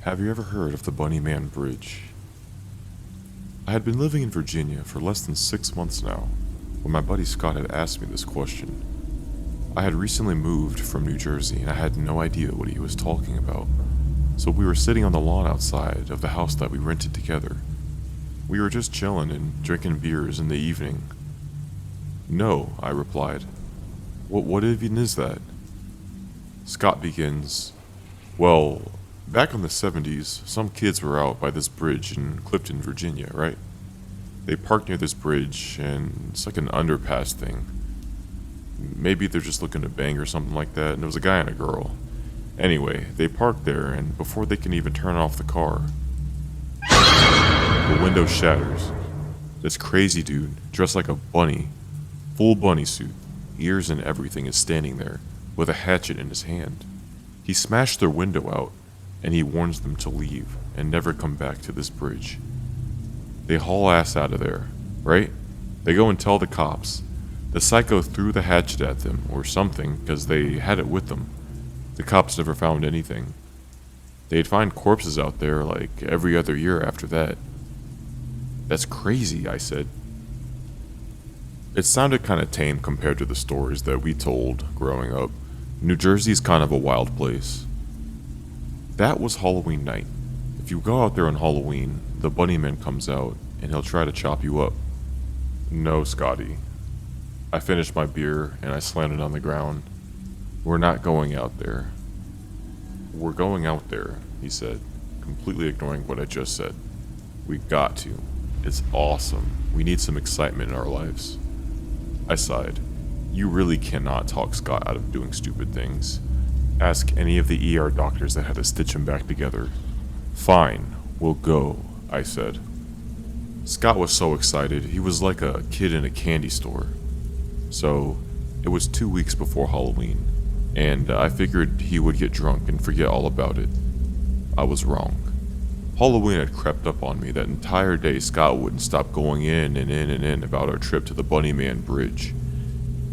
Have you ever heard of the Bunnyman Bridge? I had been living in Virginia for less than 6 months now when my buddy Scott had asked me this question. I had recently moved from New Jersey and I had no idea what he was talking about. So we were sitting on the lawn outside of the house that we rented together. We were just chilling and drinking beers in the evening. No, I replied. What even is that? Scott begins, well, back in the 70s, some kids were out by this bridge in Clifton, Virginia, right? They parked near this bridge, and it's like an underpass thing. Maybe they're just looking to bang or something like that, and there was a guy and a girl. Anyway, they parked there, and before they can even turn off the car, the window shatters. This crazy dude, dressed like a bunny, full bunny suit, ears and everything, is standing there with a hatchet in his hand. He smashed their window out, and he warns them to leave and never come back to this bridge. They haul ass out of there, right? They go and tell the cops. The psycho threw the hatchet at them or something because they had it with them. The cops never found anything. They'd find corpses out there like every other year after that. That's crazy, I said. It sounded kind of tame compared to the stories that we told growing up. New Jersey's kind of a wild place. That was Halloween night. If you go out there on Halloween, the bunnyman comes out and he'll try to chop you up. No, Scotty. I finished my beer and I slammed it on the ground. We're not going out there. We're going out there, he said, completely ignoring what I just said. We got to. It's awesome. We need some excitement in our lives. I sighed. You really cannot talk Scott out of doing stupid things. Ask any of the ER doctors that had to stitch him back together. Fine, we'll go, I said. Scott was so excited, he was like a kid in a candy store. So, it was 2 weeks before Halloween, and I figured he would get drunk and forget all about it. I was wrong. Halloween had crept up on me. That entire day, Scott wouldn't stop going in and in and in about our trip to the Bunnyman Bridge.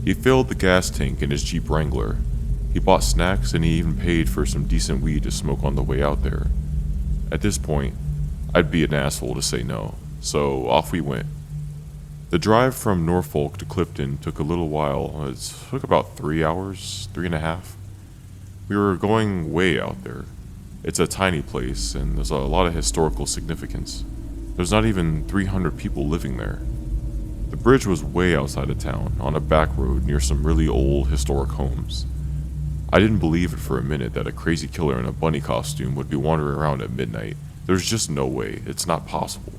He filled the gas tank in his Jeep Wrangler. He bought snacks and he even paid for some decent weed to smoke on the way out there. At this point, I'd be an asshole to say no, so off we went. The drive from Norfolk to Clifton took a little while. It took about 3 hours, 3.5. We were going way out there. It's a tiny place, and there's a lot of historical significance. There's not even 300 people living there. The bridge was way outside of town, on a back road near some really old historic homes. I didn't believe it for a minute that a crazy killer in a bunny costume would be wandering around at midnight. There's just no way. It's not possible.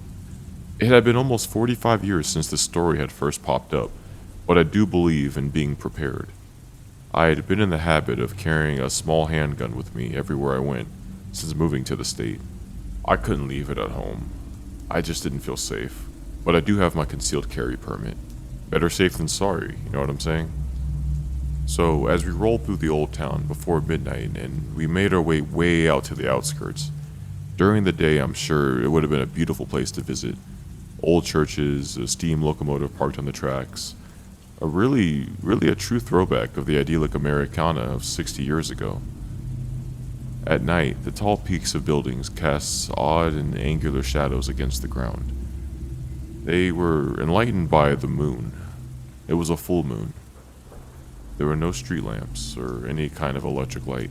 It had been almost 45 years since this story had first popped up, but I do believe in being prepared. I had been in the habit of carrying a small handgun with me everywhere I went since moving to the state. I couldn't leave it at home. I just didn't feel safe, but I do have my concealed carry permit. Better safe than sorry, you know what I'm saying? So, as we rolled through the old town before midnight and we made our way out to the outskirts, during the day I'm sure it would have been a beautiful place to visit. Old churches, a steam locomotive parked on the tracks. Really a true throwback of the idyllic Americana of 60 years ago. At night, the tall peaks of buildings cast odd and angular shadows against the ground. They were enlightened by the moon. It was a full moon. There were no street lamps or any kind of electric light.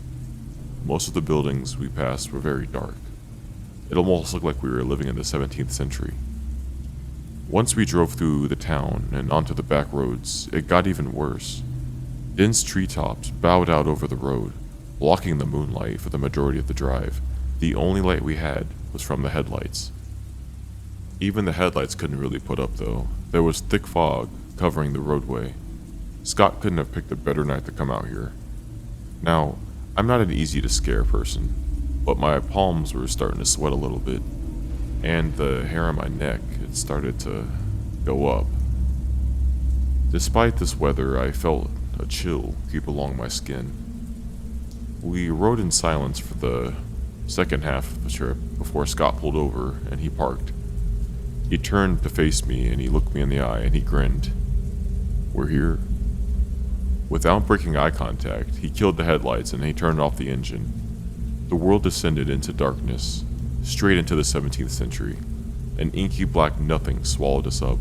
Most of the buildings we passed were very dark. It almost looked like we were living in the 17th century. Once we drove through the town and onto the back roads, it got even worse. Dense treetops bowed out over the road, blocking the moonlight for the majority of the drive. The only light we had was from the headlights. Even the headlights couldn't really put up though. There was thick fog covering the roadway. Scott couldn't have picked a better night to come out here. Now, I'm not an easy to scare person, but my palms were starting to sweat a little bit, and the hair on my neck had started to go up. Despite this weather, I felt a chill creep along my skin. We rode in silence for the second half of the trip before Scott pulled over and he parked. He turned to face me and he looked me in the eye and he grinned. We're here. Without breaking eye contact, he killed the headlights and he turned off the engine. The world descended into darkness, straight into the 17th century. An inky black nothing swallowed us up.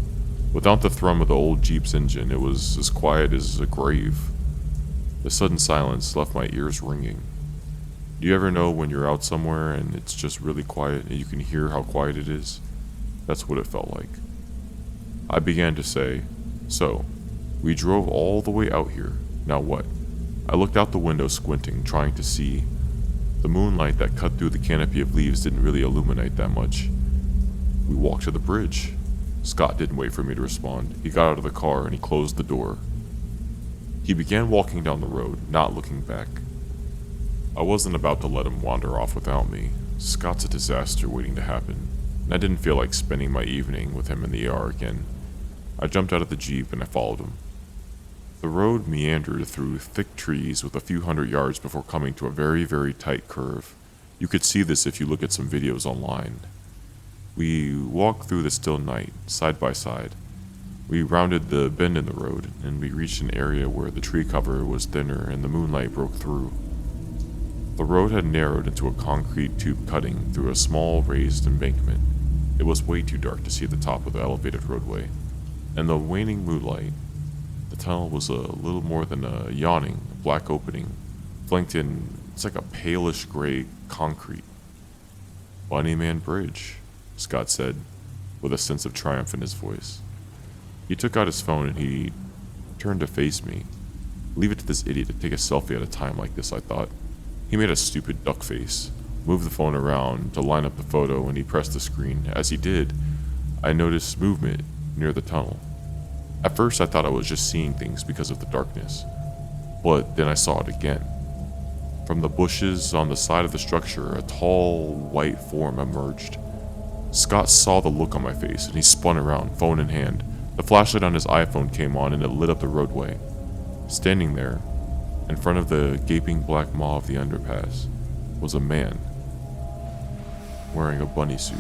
Without the thrum of the old Jeep's engine, it was as quiet as a grave. The sudden silence left my ears ringing. Do you ever know when you're out somewhere and it's just really quiet and you can hear how quiet it is? That's what it felt like. I began to say, "So, we drove all the way out here. Now what?" I looked out the window, squinting, trying to see. The moonlight that cut through the canopy of leaves didn't really illuminate that much. We walked to the bridge. Scott didn't wait for me to respond. He got out of the car and he closed the door. He began walking down the road, not looking back. I wasn't about to let him wander off without me. Scott's a disaster waiting to happen, and I didn't feel like spending my evening with him in the ER again. I jumped out of the Jeep and I followed him. The road meandered through thick trees with a few hundred yards before coming to a very, very tight curve. You could see this if you look at some videos online. We walked through the still night, side by side. We rounded the bend in the road, and we reached an area where the tree cover was thinner and the moonlight broke through. The road had narrowed into a concrete tube cutting through a small raised embankment. It was way too dark to see the top of the elevated roadway. In the waning moonlight, the tunnel was a little more than a yawning, black opening, flanked in, it's like a palish gray concrete. "Bunnyman Bridge," Scott said, with a sense of triumph in his voice. He took out his phone and he turned to face me. Leave it to this idiot to take a selfie at a time like this, I thought. He made a stupid duck face, moved the phone around to line up the photo, and he pressed the screen. As he did, I noticed movement near the tunnel. At first I thought I was just seeing things because of the darkness, but then I saw it again. From the bushes on the side of the structure, a tall, white form emerged. Scott saw the look on my face, and he spun around, phone in hand. The flashlight on his iPhone came on, and it lit up the roadway. Standing there, in front of the gaping black maw of the underpass, was a man, wearing a bunny suit.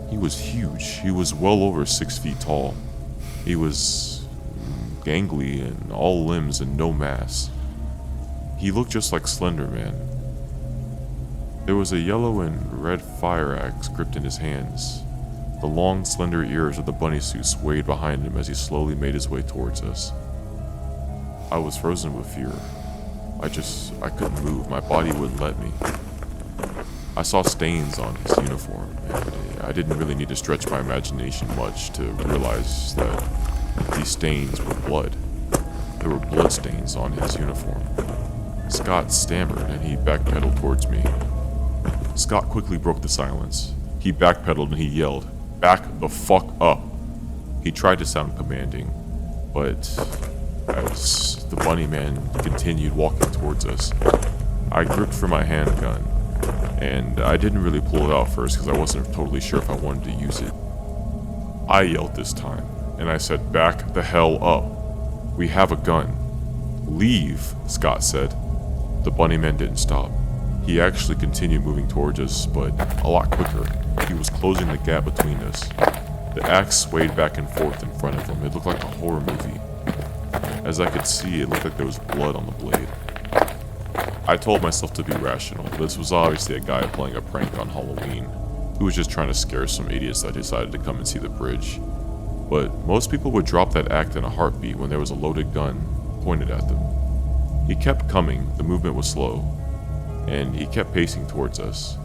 He was huge. He was well over 6 feet tall. He was gangly and all limbs and no mass. He looked just like Slender Man. There was a yellow and red fire axe gripped in his hands. The long, slender ears of the bunny suit swayed behind him as he slowly made his way towards us. I was frozen with fear. I couldn't move. My body wouldn't let me. I saw stains on his uniform, and I didn't really need to stretch my imagination much to realize that these stains were blood. There were blood stains on his uniform. Scott stammered, and he backpedaled towards me. Scott quickly broke the silence. He backpedaled and he yelled, "Back the fuck up!" He tried to sound commanding, but as the bunny man continued walking towards us, I gripped for my handgun, and I didn't really pull it out first because I wasn't totally sure if I wanted to use it. I yelled this time, and I said, "Back the hell up. We have a gun." "Leave," Scott said. The bunny man didn't stop. He actually continued moving towards us, but a lot quicker. He was closing the gap between us. The axe swayed back and forth in front of him. It looked like a horror movie. As I could see, it looked like there was blood on the blade. I told myself to be rational. This was obviously a guy playing a prank on Halloween, who was just trying to scare some idiots that decided to come and see the bridge. But most people would drop that act in a heartbeat when there was a loaded gun pointed at them. He kept coming. The movement was slow, and he kept pacing towards us.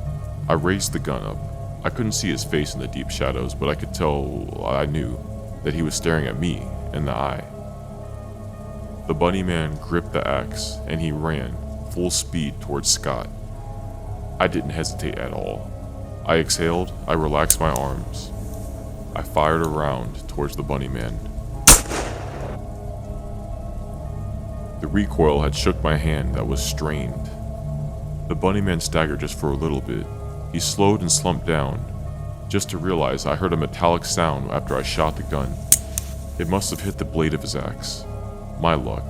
I raised the gun up. I couldn't see his face in the deep shadows, but I knew that he was staring at me in the eye. The bunny man gripped the axe, and he ran, full speed, towards Scott. I didn't hesitate at all. I exhaled, I relaxed my arms. I fired a round towards the bunny man. The recoil had shook my hand that was strained. The bunny man staggered just for a little bit. He slowed and slumped down, just to realize I heard a metallic sound after I shot the gun. It must have hit the blade of his axe. My luck.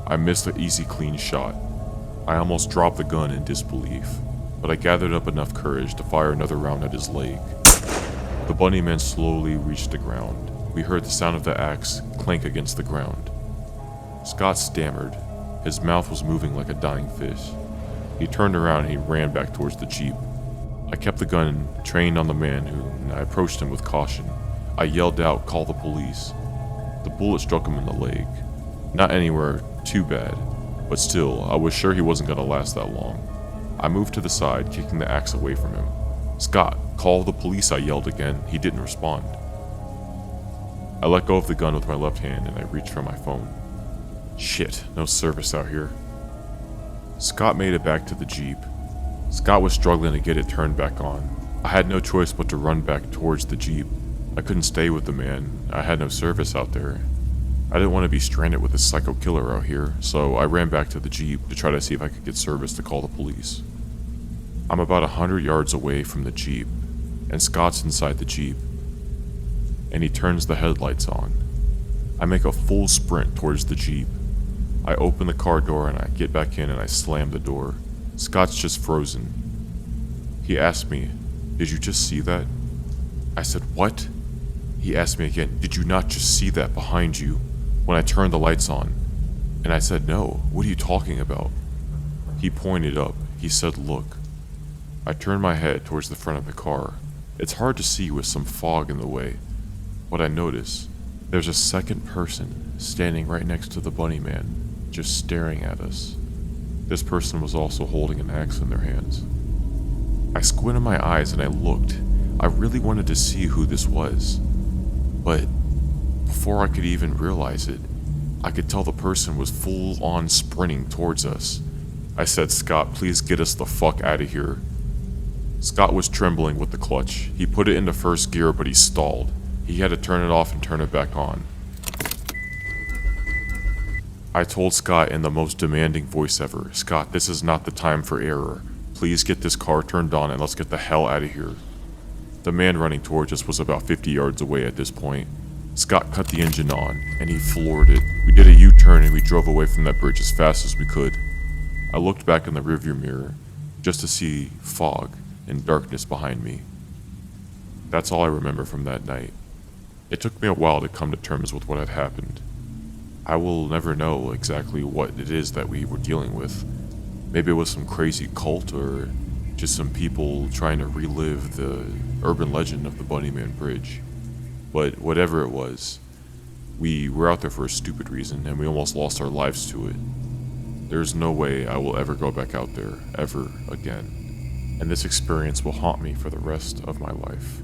I missed an easy, clean shot. I almost dropped the gun in disbelief, but I gathered up enough courage to fire another round at his leg. The bunny man slowly reached the ground. We heard the sound of the axe clank against the ground. Scott stammered. His mouth was moving like a dying fish. He turned around and he ran back towards the Jeep. I kept the gun trained on the man and I approached him with caution. I yelled out, "Call the police." The bullet struck him in the leg. Not anywhere too bad, but still, I was sure he wasn't going to last that long. I moved to the side, kicking the axe away from him. "Scott, call the police," I yelled again. He didn't respond. I let go of the gun with my left hand and I reached for my phone. Shit, no service out here. Scott made it back to the Jeep. Scott was struggling to get it turned back on. I had no choice but to run back towards the Jeep. I couldn't stay with the man. I had no service out there. I didn't want to be stranded with this psycho killer out here, so I ran back to the Jeep to try to see if I could get service to call the police. I'm about 100 yards away from the Jeep, and Scott's inside the Jeep, and he turns the headlights on. I make a full sprint towards the Jeep. I open the car door and I get back in and I slam the door. Scott's just frozen. He asked me, "Did you just see that?" I said, "What?" He asked me again, "Did you not just see that behind you when I turned the lights on?" And I said, "No, what are you talking about?" He pointed up. He said, "Look." I turned my head towards the front of the car. It's hard to see with some fog in the way, but I notice there's a second person standing right next to the bunnyman, just staring at us. This person was also holding an axe in their hands. I squinted my eyes and I looked. I really wanted to see who this was, but before I could even realize it, I could tell the person was full on sprinting towards us. I said, "Scott, please get us the fuck out of here." Scott was trembling with the clutch. He put it into first gear, but he stalled. He had to turn it off and turn it back on. I told Scott in the most demanding voice ever, "Scott, this is not the time for error. Please get this car turned on and let's get the hell out of here." The man running towards us was about 50 yards away at this point. Scott cut the engine on and he floored it. We did a U-turn and we drove away from that bridge as fast as we could. I looked back in the rearview mirror just to see fog and darkness behind me. That's all I remember from that night. It took me a while to come to terms with what had happened. I will never know exactly what it is that we were dealing with. Maybe it was some crazy cult or just some people trying to relive the urban legend of the Bunnyman Bridge. But whatever it was, we were out there for a stupid reason and we almost lost our lives to it. There's no way I will ever go back out there, ever again. And this experience will haunt me for the rest of my life.